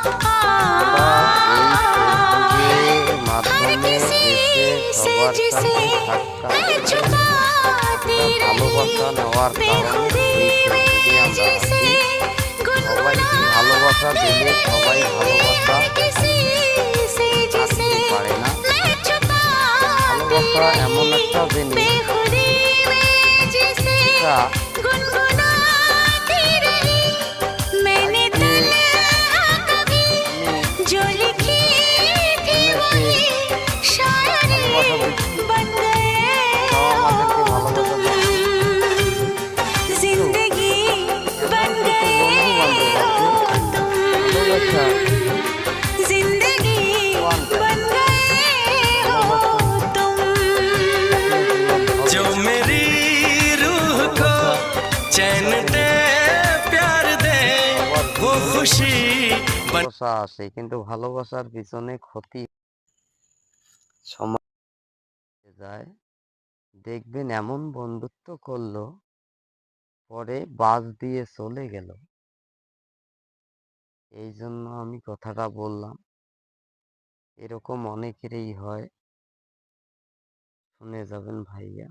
আমরা এই ফেসবুকের মাধ্যমে এসে সবার সাথে সাক্ষাৎ একটা ভালোবাসা নেওয়ার কারণে এই ফেসবুকে আমরা আছি। সবাইকে ভালোবাসা দিলে সবাই ভালোবাসা রাখতে পারে না। ভালোবাসা এমন একটা জিনিস, এটা ভালোবাসা দিচ্ছি, তাও আমাদেরকে ভালোবাসা দিচ্ছি। কিন্তু এমন কিছু বন্ধু বান্ধব আছে, ভালোবাসা जो मेरी रूह को चैन दे प्यार दे वो खुशी ভালোবাসা আছে, কিন্তু ভালোবাসার পিছনে ক্ষতি সময় যায়। দেখবেন এমন বন্ধুত্ব করলো, পরে বাস দিয়ে চলে গেল। এই জন্য আমি কথাটা বললাম, এরকম অনেকেরই হয়, শুনে যাবেন ভাইয়া।